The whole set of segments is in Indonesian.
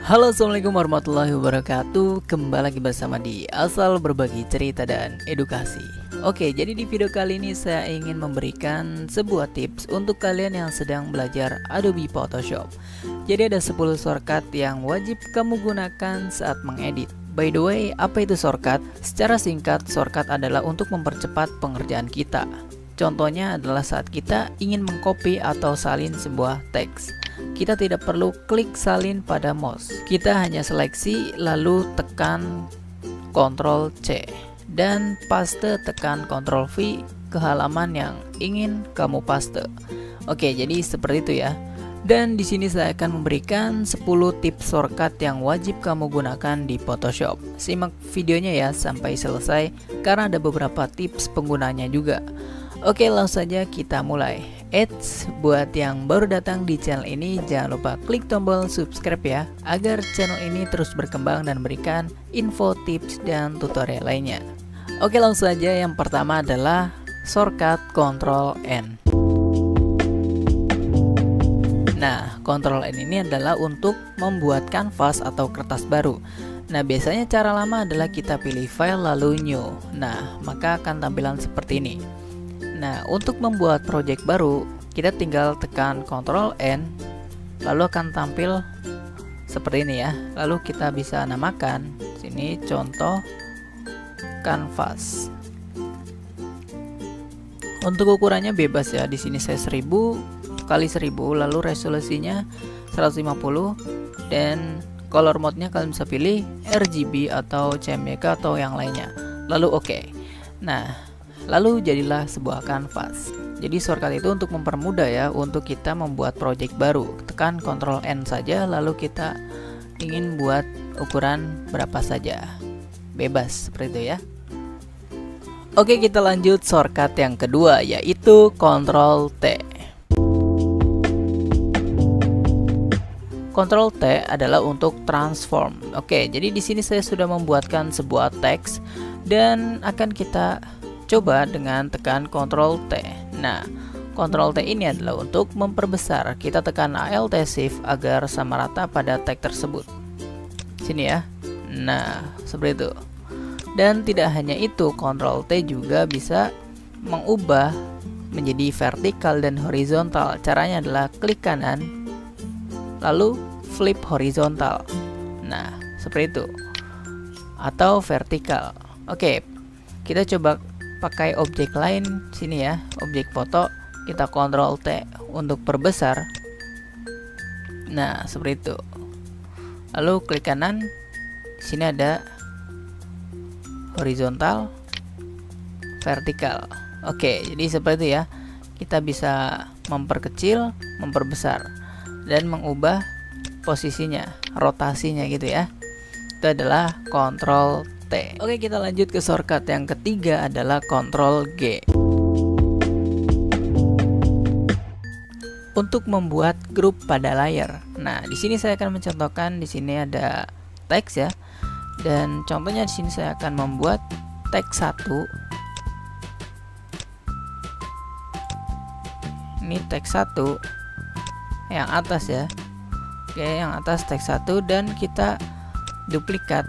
Halo, assalamualaikum warahmatullahi wabarakatuh. Kembali lagi bersama di Asal Berbagi Cerita dan Edukasi. Oke, jadi di video kali ini saya ingin memberikan sebuah tips untuk kalian yang sedang belajar Adobe Photoshop. Jadi ada 10 shortcut yang wajib kamu gunakan saat mengedit. By the way, apa itu shortcut? Secara singkat, shortcut adalah untuk mempercepat pengerjaan kita. Contohnya adalah saat kita ingin mengcopy atau salin sebuah teks. Kita tidak perlu klik salin pada mouse. Kita hanya seleksi lalu tekan Ctrl C dan paste, tekan Ctrl V ke halaman yang ingin kamu paste. Oke, jadi seperti itu ya. Dan di sini saya akan memberikan 10 tips shortcut yang wajib kamu gunakan di Photoshop. Simak videonya ya sampai selesai karena ada beberapa tips penggunanya juga. Oke, langsung saja kita mulai. Eits, buat yang baru datang di channel ini, jangan lupa klik tombol subscribe ya, agar channel ini terus berkembang dan memberikan info, tips, dan tutorial lainnya. Oke, langsung saja. Yang pertama adalah shortcut Ctrl N. Nah, Ctrl N ini adalah untuk membuat kanvas atau kertas baru. Nah, biasanya cara lama adalah kita pilih file lalu new. Nah, maka akan tampilan seperti ini. Nah, untuk membuat project baru, kita tinggal tekan Ctrl N, lalu akan tampil seperti ini ya. Lalu kita bisa namakan sini contoh kanvas. Untuk ukurannya bebas ya. Di sini saya 1000 kali 1000, lalu resolusinya 150 dan color mode-nya kalian bisa pilih RGB atau CMYK atau yang lainnya. Lalu oke. Nah, lalu jadilah sebuah kanvas. Jadi shortcut itu untuk mempermudah ya, untuk kita membuat project baru. Tekan Ctrl N saja, lalu kita ingin buat ukuran berapa saja. Bebas seperti itu ya. Oke, kita lanjut shortcut yang kedua, yaitu Ctrl T. Ctrl T adalah untuk transform. Oke, jadi di sini saya sudah membuatkan sebuah teks dan akan kita coba dengan tekan Ctrl T. Nah, Ctrl T ini adalah untuk memperbesar. Kita tekan Alt Shift agar sama rata pada teks tersebut. Sini ya. Nah, seperti itu. Dan tidak hanya itu, Ctrl T juga bisa mengubah menjadi vertikal dan horizontal. Caranya adalah klik kanan, lalu flip horizontal. Nah, seperti itu. Atau vertikal. Oke, kita coba pakai objek lain sini ya, objek foto. Kita Ctrl T untuk perbesar. Nah, seperti itu. Lalu klik kanan, sini ada horizontal, vertikal. Oke, jadi seperti itu ya. Kita bisa memperkecil, memperbesar, dan mengubah posisinya, rotasinya gitu ya. Itu adalah Ctrl T. Oke, kita lanjut ke shortcut yang ketiga adalah Ctrl G. Untuk membuat grup pada layar. Nah, di sini saya akan mencontohkan, di sini ada teks ya. Dan contohnya di sini saya akan membuat teks 1. Ini teks 1 yang atas ya. Oke, yang atas teks 1 dan kita duplikat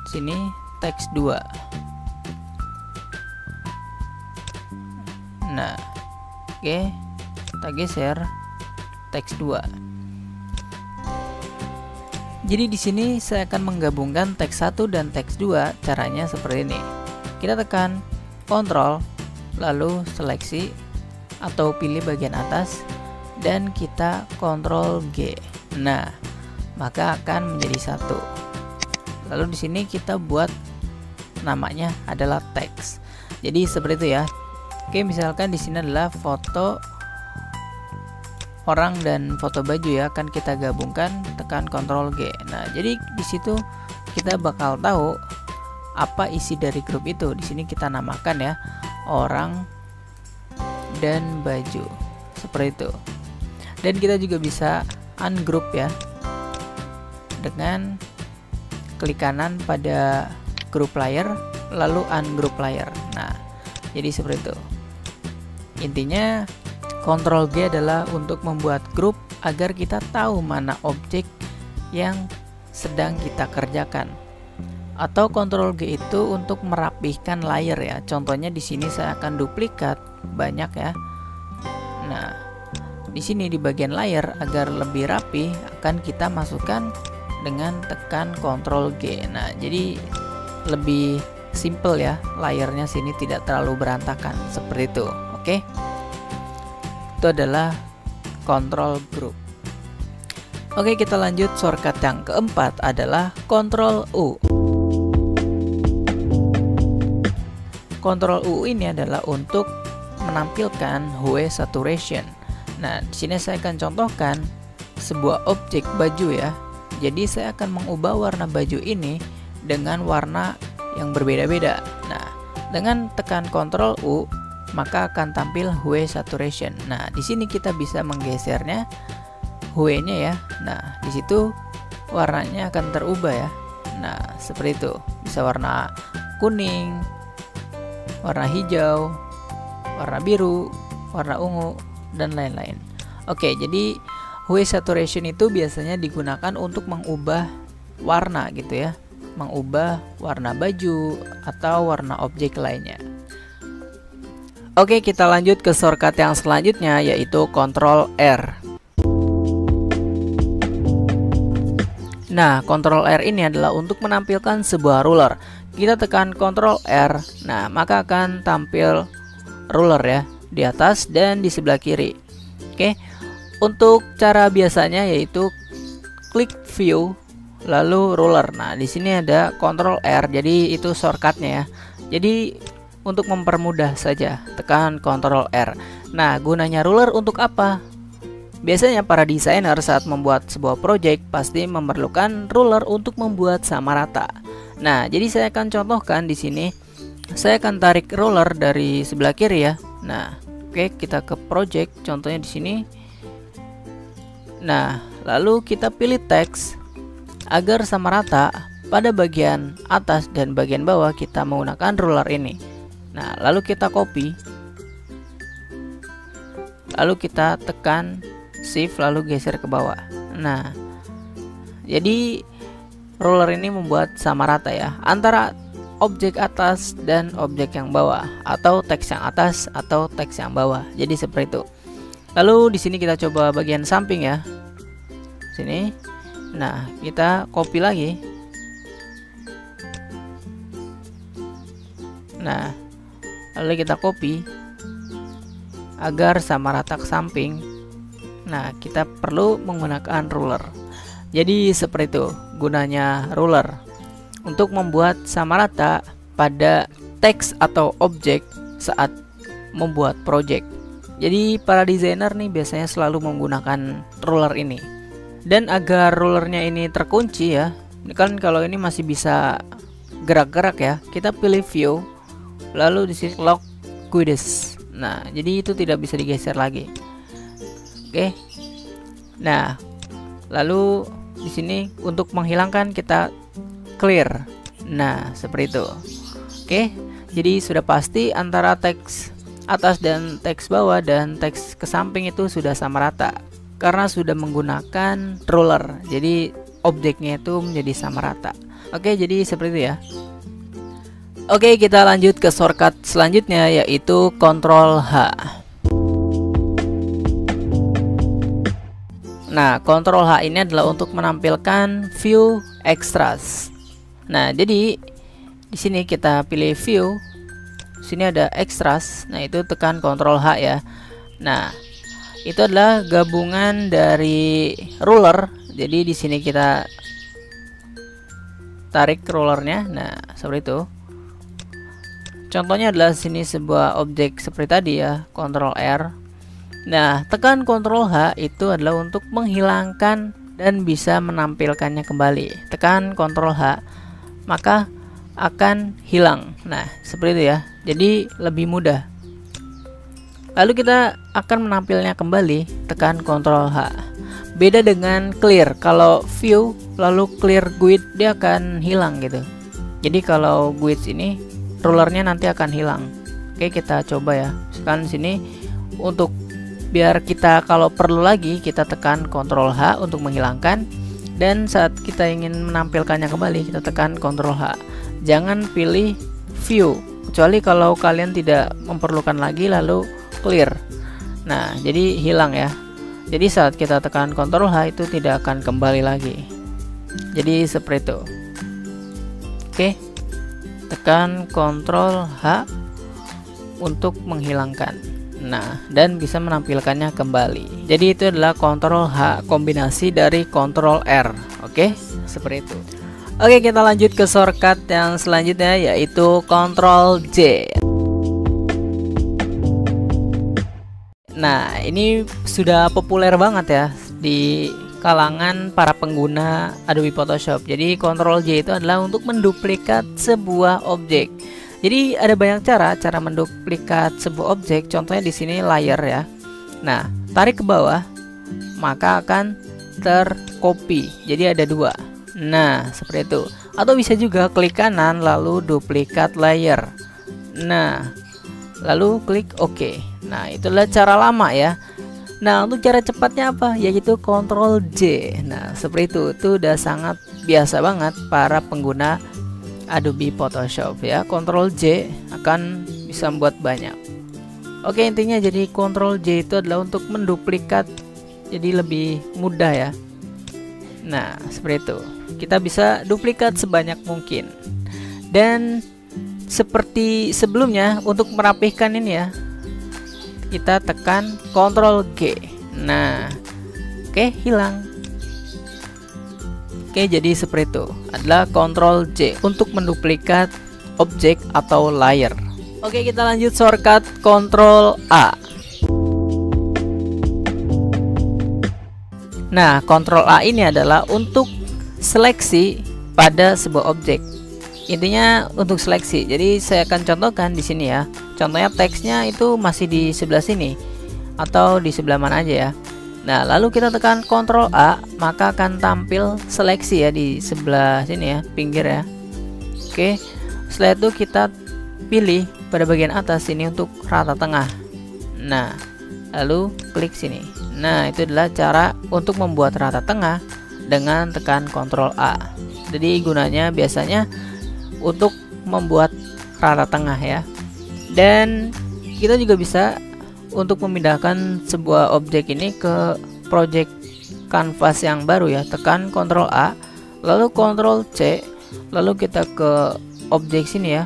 sini teks 2. Nah, oke, kita geser teks 2. Jadi di sini saya akan menggabungkan teks 1 dan teks 2. Caranya seperti ini. Kita tekan Ctrl, lalu seleksi atau pilih bagian atas dan kita Ctrl G. Nah, maka akan menjadi satu. Lalu di sini kita buat namanya adalah teks. Jadi seperti itu ya. Oke, misalkan di sini adalah foto orang dan foto baju ya, akan kita gabungkan, tekan Ctrl G. Nah, jadi di situ kita bakal tahu apa isi dari grup itu. Di sini kita namakan ya, orang dan baju. Seperti itu. Dan kita juga bisa ungroup ya, dengan klik kanan pada group layer lalu ungroup layer. Nah, jadi seperti itu. Intinya Ctrl G adalah untuk membuat grup agar kita tahu mana objek yang sedang kita kerjakan. Atau Ctrl G itu untuk merapihkan layer ya. Contohnya di sini saya akan duplikat banyak ya. Nah, di sini di bagian layer agar lebih rapi akan kita masukkan dengan tekan Ctrl G. Nah, jadi lebih simple ya, layernya sini tidak terlalu berantakan seperti itu. Oke. Itu adalah Control Group. Oke, kita lanjut. Shortcut yang keempat adalah Ctrl U. Ctrl U ini adalah untuk menampilkan hue saturation. Nah, di sini saya akan contohkan sebuah objek baju ya. Jadi saya akan mengubah warna baju ini dengan warna yang berbeda-beda. Nah, dengan tekan Ctrl U maka akan tampil hue saturation. Nah, di sini kita bisa menggesernya hue-nya ya. Nah, di situ warnanya akan terubah ya. Nah, seperti itu. Bisa warna kuning, warna hijau, warna biru, warna ungu, dan lain-lain. Oke, jadi hue saturation itu biasanya digunakan untuk mengubah warna gitu ya. Mengubah warna baju atau warna objek lainnya. Oke, kita lanjut ke shortcut yang selanjutnya, yaitu Ctrl R. Nah, Ctrl R ini adalah untuk menampilkan sebuah ruler. Kita tekan Ctrl R, nah maka akan tampil ruler ya di atas dan di sebelah kiri. Oke, untuk cara biasanya yaitu klik view lalu ruler. Nah, di sini ada Ctrl R, jadi itu shortcutnya ya. Jadi untuk mempermudah saja, tekan Ctrl R. Nah, gunanya ruler untuk apa? Biasanya para desainer saat membuat sebuah project pasti memerlukan ruler untuk membuat sama rata. Nah, jadi saya akan contohkan di sini. Saya akan tarik ruler dari sebelah kiri ya. Nah, oke, kita ke project, contohnya di sini. Nah, lalu kita pilih teks agar sama rata pada bagian atas dan bagian bawah kita menggunakan ruler ini. Nah, lalu kita copy, lalu kita tekan shift lalu geser ke bawah. Nah, jadi ruler ini membuat sama rata ya antara objek atas dan objek yang bawah, atau teks yang atas atau teks yang bawah. Jadi seperti itu. Lalu di sini kita coba bagian samping ya. Sini. Nah, kita copy lagi. Nah, lalu kita copy agar sama rata ke samping. Nah, kita perlu menggunakan ruler. Jadi seperti itu gunanya ruler, untuk membuat sama rata pada teks atau objek saat membuat project. Jadi para desainer nih biasanya selalu menggunakan ruler ini. Dan agar rulernya ini terkunci ya, ini kan kalau ini masih bisa gerak-gerak ya, kita pilih view lalu di sini lock guides. Nah, jadi itu tidak bisa digeser lagi. Oke. Nah, lalu di sini untuk menghilangkan kita clear. Nah, seperti itu. Oke. Jadi sudah pasti antara teks atas dan teks bawah dan teks ke samping itu sudah sama rata karena sudah menggunakan ruler. Jadi objeknya itu menjadi sama rata. Oke, jadi seperti itu ya. Oke, kita lanjut ke shortcut selanjutnya yaitu Ctrl H. Nah, Ctrl H ini adalah untuk menampilkan view extras. Nah, jadi di sini kita pilih view. Sini ada extras. Nah, itu tekan Ctrl H ya. Nah, itu adalah gabungan dari ruler. Jadi di sini kita tarik rollernya. Nah, seperti itu. Contohnya adalah sini sebuah objek seperti tadi ya, Ctrl R. Nah, tekan Ctrl H itu adalah untuk menghilangkan dan bisa menampilkannya kembali. Tekan Ctrl H, maka akan hilang. Nah, seperti itu ya. Jadi lebih mudah. Lalu kita akan menampilnya kembali, tekan Ctrl H. Beda dengan clear. Kalau view lalu clear guide, dia akan hilang gitu. Jadi kalau guides ini rulernya nanti akan hilang. Oke, kita coba ya. Sekarang sini untuk biar kita kalau perlu lagi kita tekan Ctrl H untuk menghilangkan, dan saat kita ingin menampilkannya kembali kita tekan Ctrl H. Jangan pilih view kecuali kalau kalian tidak memerlukan lagi lalu clear. Nah, jadi hilang ya. Jadi saat kita tekan Ctrl H itu tidak akan kembali lagi. Jadi seperti itu. Oke. Tekan Ctrl H untuk menghilangkan. Nah, dan bisa menampilkannya kembali. Jadi itu adalah Ctrl H kombinasi dari Ctrl R. Oke, seperti itu. Oke, kita lanjut ke shortcut yang selanjutnya yaitu Ctrl J. Nah, ini sudah populer banget ya di kalangan para pengguna Adobe Photoshop. Jadi Ctrl J itu adalah untuk menduplikat sebuah objek. Jadi ada banyak cara menduplikat sebuah objek. Contohnya di sini layer ya. Nah, tarik ke bawah maka akan tercopy. Jadi ada dua. Nah, seperti itu. Atau bisa juga klik kanan lalu duplikat layer. Nah, lalu klik OK. Nah, itulah cara lama ya. Nah, untuk cara cepatnya apa? Yaitu Ctrl J. Nah, seperti itu. Itu udah sangat biasa banget para pengguna Adobe Photoshop ya. Ctrl J akan bisa membuat banyak. Oke, intinya jadi Ctrl J itu adalah untuk menduplikat, jadi lebih mudah ya. Nah, seperti itu. Kita bisa duplikat sebanyak mungkin. Dan seperti sebelumnya untuk merapihkan ini ya, kita tekan Ctrl G. Nah, oke, hilang. Oke, jadi seperti itu. Adalah Ctrl J untuk menduplikat objek atau layer. Oke, kita lanjut shortcut Ctrl A. Nah, Ctrl A ini adalah untuk seleksi pada sebuah objek. Intinya untuk seleksi. Jadi saya akan contohkan di sini ya. Contohnya teksnya itu masih di sebelah sini atau di sebelah mana aja ya. Nah, lalu kita tekan Ctrl A, maka akan tampil seleksi ya di sebelah sini ya, pinggir ya. Oke. Setelah itu kita pilih pada bagian atas ini untuk rata tengah. Nah, lalu klik sini. Nah, itu adalah cara untuk membuat rata tengah dengan tekan Ctrl A. Jadi gunanya biasanya untuk membuat rata tengah ya. Dan kita juga bisa untuk memindahkan sebuah objek ini ke project canvas yang baru ya. Tekan Ctrl A, lalu Ctrl C, lalu kita ke objek sini ya,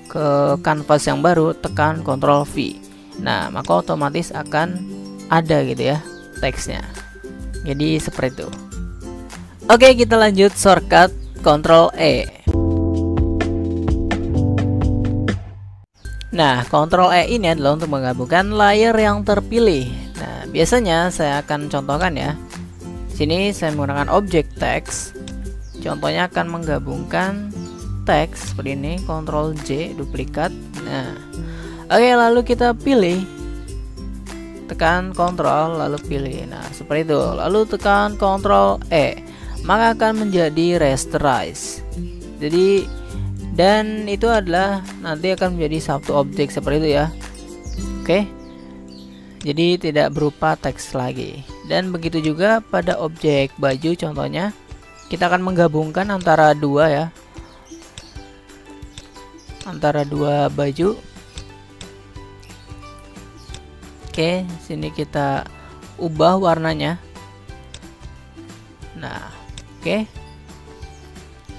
ke kanvas yang baru, tekan Ctrl V. Nah, maka otomatis akan ada gitu ya teksnya. Jadi seperti itu. Oke, kita lanjut shortcut Ctrl E. Nah, Ctrl E ini adalah untuk menggabungkan layer yang terpilih. Nah, biasanya saya akan contohkan ya. Sini saya menggunakan objek teks. Contohnya akan menggabungkan teks seperti ini, Ctrl J, duplikat. Nah, oke, lalu kita pilih, tekan Ctrl lalu pilih. Nah, seperti itu. Lalu tekan Ctrl E, maka akan menjadi rasterize. Jadi dan itu adalah nanti akan menjadi satu objek seperti itu ya. Oke. Jadi tidak berupa teks lagi. Dan begitu juga pada objek baju, contohnya kita akan menggabungkan antara dua ya, antara dua baju. Oke, sini kita ubah warnanya. Nah, oke.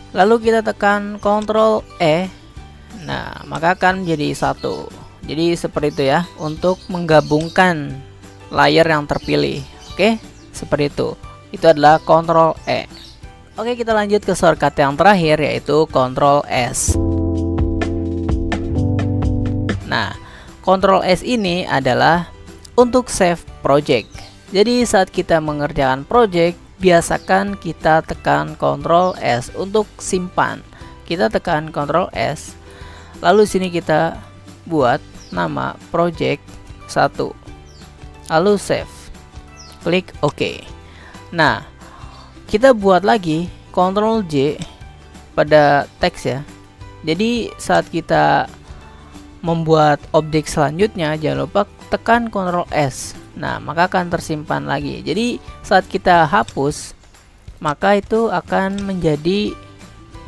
Lalu kita tekan Ctrl E. Nah, maka akan menjadi satu. Jadi seperti itu ya untuk menggabungkan layer yang terpilih. Oke, seperti itu. Itu adalah Ctrl E. Oke, kita lanjut ke shortcut yang terakhir yaitu Ctrl S. Nah, Ctrl S ini adalah untuk save project. Jadi saat kita mengerjakan project, biasakan kita tekan Ctrl S untuk simpan. Kita tekan Ctrl S, lalu sini kita buat nama project 1, lalu save, klik OK. Nah, kita buat lagi Ctrl J pada teks ya. Jadi saat kita membuat objek selanjutnya, jangan lupa tekan Ctrl S. Nah, maka akan tersimpan lagi. Jadi saat kita hapus, maka itu akan menjadi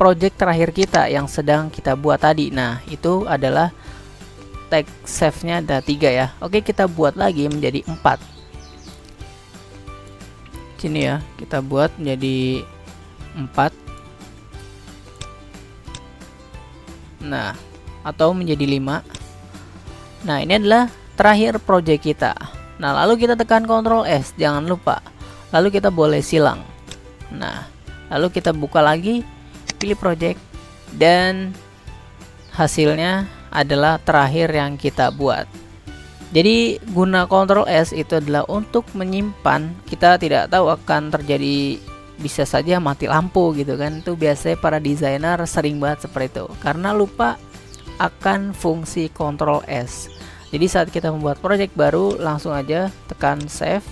project terakhir kita yang sedang kita buat tadi. Nah, itu adalah tag save-nya ada 3 ya. Oke, kita buat lagi menjadi 4. Sini ya, kita buat menjadi 4. Nah, atau menjadi 5. Nah, ini adalah terakhir project kita. Nah, lalu kita tekan Ctrl S, jangan lupa. Lalu kita boleh silang. Nah, lalu kita buka lagi, pilih project, dan hasilnya adalah terakhir yang kita buat. Jadi guna Ctrl S itu adalah untuk menyimpan. Kita tidak tahu akan terjadi, bisa saja mati lampu gitu kan. Itu biasanya para desainer sering banget seperti itu karena lupa akan fungsi Ctrl S. Jadi saat kita membuat project baru, langsung aja tekan save,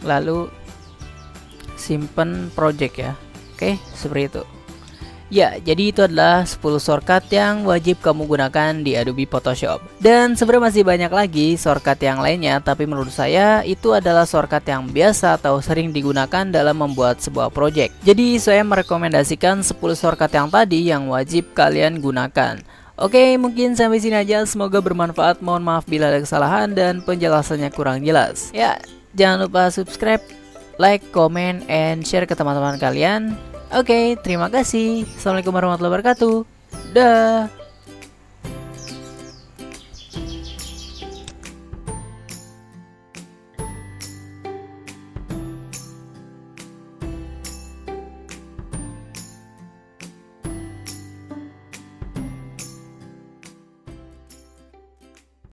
lalu simpen project ya. Oke, seperti itu. Ya, jadi itu adalah 10 shortcut yang wajib kamu gunakan di Adobe Photoshop. Dan sebenarnya masih banyak lagi shortcut yang lainnya, tapi menurut saya itu adalah shortcut yang biasa atau sering digunakan dalam membuat sebuah project. Jadi saya merekomendasikan 10 shortcut yang tadi yang wajib kalian gunakan. Oke, mungkin sampai sini aja. Semoga bermanfaat. Mohon maaf bila ada kesalahan dan penjelasannya kurang jelas. Ya, jangan lupa subscribe, like, comment, and share ke teman-teman kalian. Oke, terima kasih. Assalamualaikum warahmatullahi wabarakatuh. Dah.